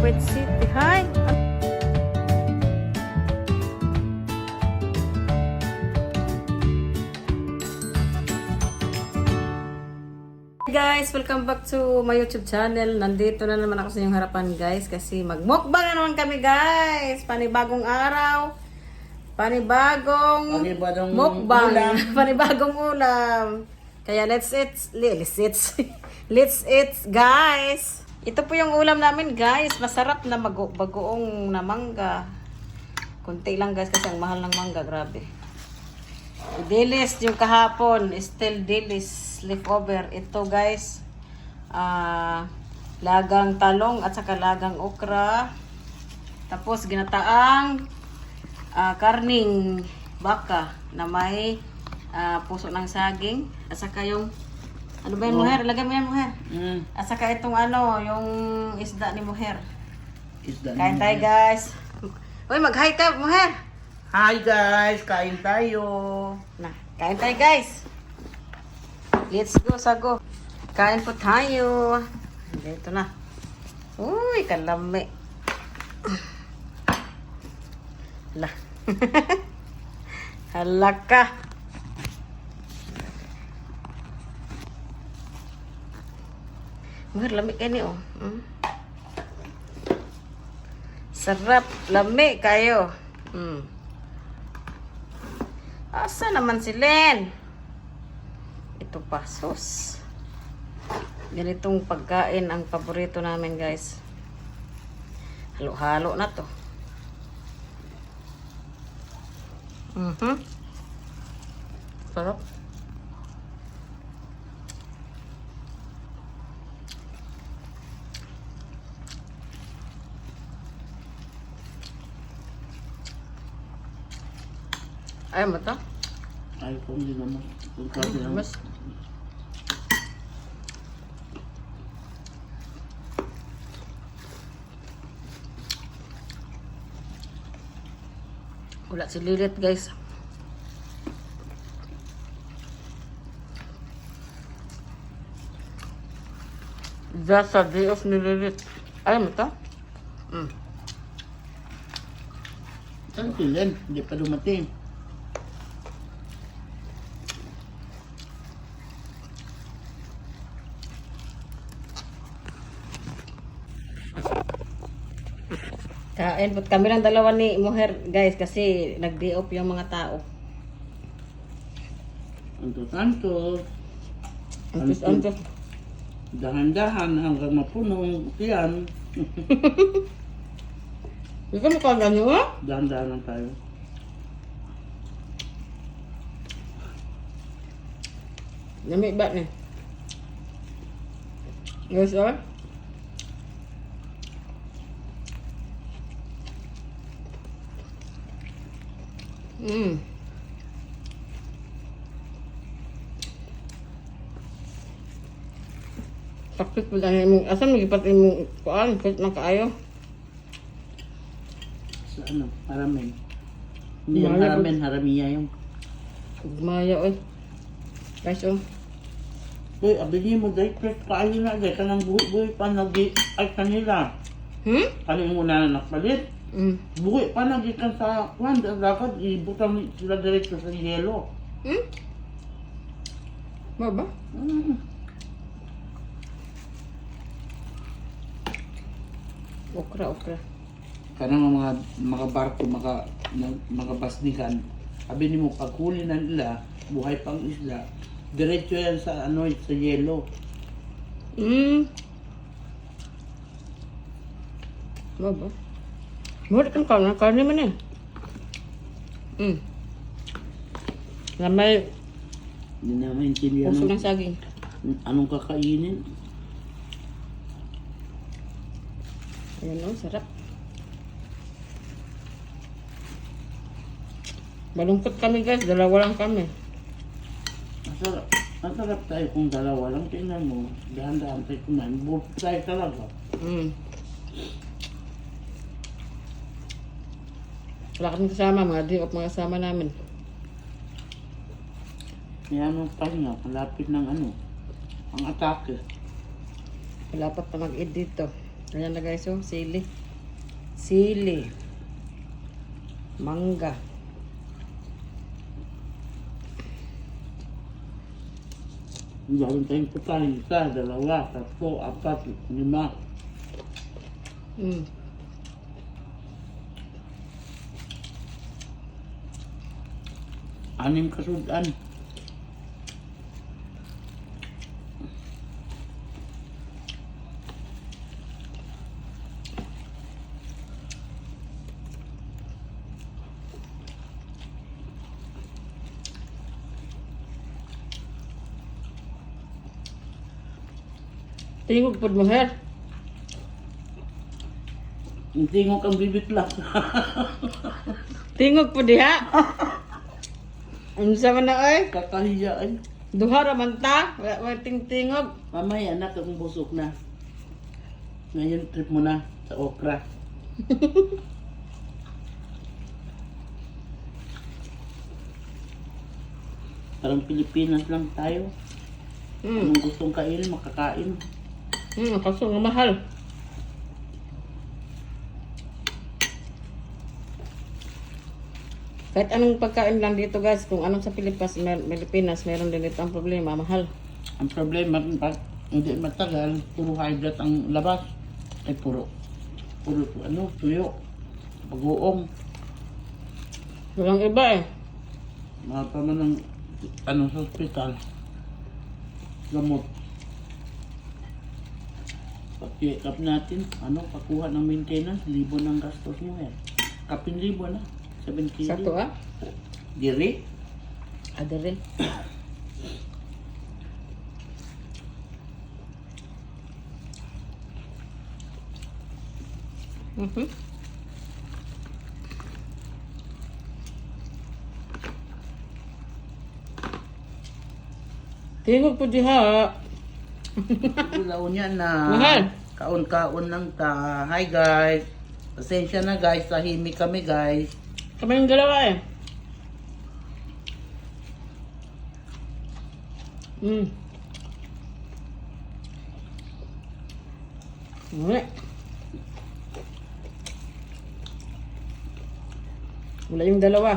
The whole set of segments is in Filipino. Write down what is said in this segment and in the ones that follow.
Kuwait City. Hi! Guys, welcome back to my YouTube channel. Nandito na naman ako sa inyong harapan guys kasi magmukbang na naman kami guys. Panibagong araw, panibagong mukbang, panibagong ulam. Kaya let's eat guys. Ito po yung ulam namin guys. Masarap na bagoong na mangga. Kunti lang guys kasi ang mahal ng mangga, grabe. Dilis yung kahapon, still dilis leftover. Ito guys, lagang talong at saka lagang okra. Tapos ginataang karning baka na may puso ng saging. At saka yung, ano ba yung muher? Lagay mo yan muher. At saka itong yung isda ni muher. Kain tayo guys. Uy, mag-hi ka muher. Hi guys, kain tayo. Na, kain tayo guys. Let's go, sago. Kain po tayo. Dito na. Uy, kalami. Hala. Hala ka. Mahal, lami kayo niyo. Sarap, lami kayo. Asa naman si Len? Ito pa, sus. Ganitong pagkain ang paborito namin guys. Halo-halo na to. Sarap. Ayaw mo to? Ay, kung hindi naman. Mas. Wala si Lilit guys. Just sa day off ni Lilit. Ayaw mo to? Saan si Len? Hindi pa dumating. Kain po kami lang dalawa ni muher guys kasi nag-day off yung mga tao. Antos. Antos. Dahan-dahan hanggang mapuno ang tiyan. Ikaw mo kagano nyo ha? Dahan-dahan lang tayo. Lamig ba ni? Guys, sakit po dahil mong asam nagipat imong kuan fit na kaayo. Sa haramin. Hindi yung haramin, haramiya yung. Maya oy. Guys Uy, abili mo dahil press kaayo na dahil ka ng buhi-buhi pa ay kanila. Kaling mo na nakpalit. Buhi pa nagikan sa kwan, dapat ibutang sila diretso sa yelo. Baba? Okra. Kanang mga barko, mga basnikan, sabi mo, pag huli na nila, buhay pang isla, diretso yan sa sa yelo. Baba? Mura kang karne man na may Hindi na maintindihan puso ng saging. anong kakainin. Ayan sarap. Malungkot kami guys, dalawa lang kami. Masarap tayo kung dalawa lang. Tingnan mo, dahan-dahan tayo kumain. Bull tayo talaga. Wala kami kasama, mga day off mga kasama namin. Yan ang pahinga, malapit ng ang atake. Wala pa mag-edit dito. Ayan na guys, oh, sili. Sili. Mangga. Gawin tayong putahin. Isa, dalawa, tatlo, apat, lima. Mm. Anim kasudan. Tingog po mo, her. Hindi mo kang bibitla. Tingog po diha. Ano sa man na, oy? Kakahiya ay. Duha ra man ta. Wala tingog. Mamaya anak, akong busok na. Ngayon trip mo na sa okra. Parang Pilipinas lang tayo. Mm. Anong gustong kainin, makakain. Kaso nga mahal. Kahit anong pagkain lang dito guys, kung anong sa Pilipinas, meron din dito ang problema, mahal. Ang problema, pag hindi matagal, puro hydrate ang labas. Ay puro tuyo. Bagoong. Walang iba eh. Mga tama ng sa hospital. Gamot. Pag-check up natin, pakuha ng maintenance, 1,000 ng gastos mo yan. 1,000 na. 7 kilo. Sa to ah? Diri? Adere. Mhm. Tingog po diha. Ilaw niya na. Mahal. Kaon-kaon lang ta. Hi guys. Pasensya na guys, tahimik kami guys. Kami yung dalawa eh. Wala. Wala yung dalawa.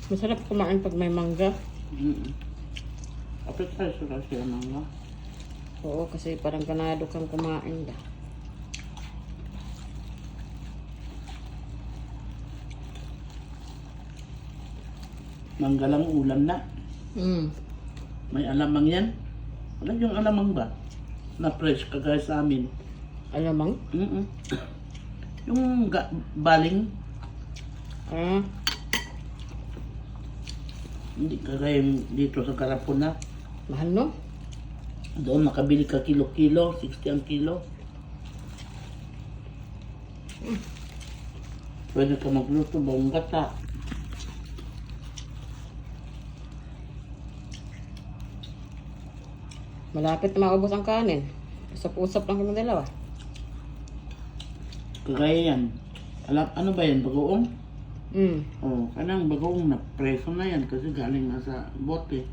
Masarap kumain pag may mangga. Appetizer kasi ang mga. Oo, kasi parang ganado kang kumain ba. Manggalang ulam na. May alamang yan. Wala yung alamang ba? Na fresh kagaya sa amin. Alamang? Yung baling. Ah, Hindi kagaya dito sa Karapuna. mahal no? Doon makabili ka kilo-kilo, 60 ang kilo. Pwede ka magluto buong gata. Malapit na maubos ang kanin. Usap-usap lang kami dalawa. Kagaya yan. Ano ba yan? Bagoong? Mm. Oh, kanang bagoong na preso na yan kasi galing na sa bote.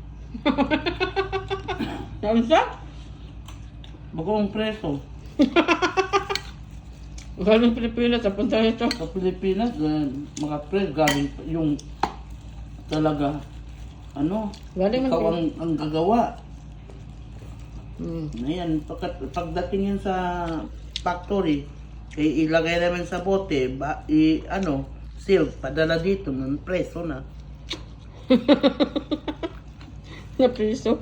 Saan siya? Bagoong preso. Galing Pilipinas, napunta ito. Sa Pilipinas, mga preso galing yung talaga Galing man ikaw po. ang gagawa. Mm. Ayan, pagdating yan sa factory, ilagay namin sa bote, seal, padala dito, ng preso na. Na piso.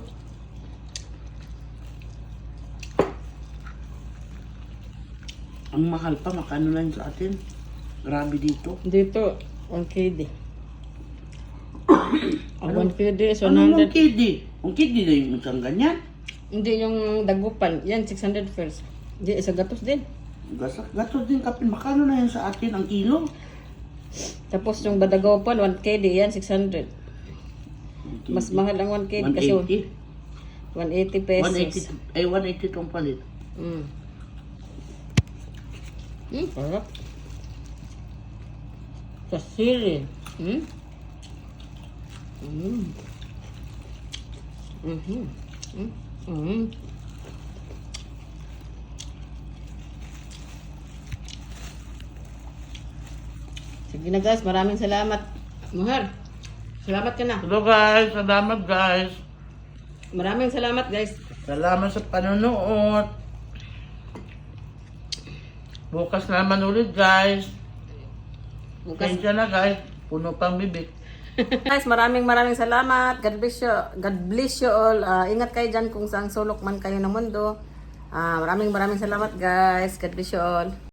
Ang mahal pa, makano lang sa atin. Grabe dito. Dito, 1 KD. Ang 1 KD is Ano 100. mong kidi? Ang kidi na yung isang ganyan. Hindi yung dagupan. Yan, 600 first. Hindi, isa gatos din. Gatos din kapin, makano na yan sa atin ang kilo? Tapos yung badagapan, 1 KD. Yan, 600. Mas mahal ang 1 KD kasi 180? 180 pesos. 180 tong palit. Sarap. Sa sili. Mhm. Mhm. Sige na guys, maraming salamat. Muhar, salamat ka na. Hello guys, salamat guys. Maraming salamat guys. Salamat sa panonood. Bukas naman ulit guys. Bukas. Kaya na guys, puno pang bibig. Guys, maraming salamat. God bless you. God bless you all. Ingat kayo dyan kung saan sulok man kayo ng mundo. Maraming salamat guys. God bless you all.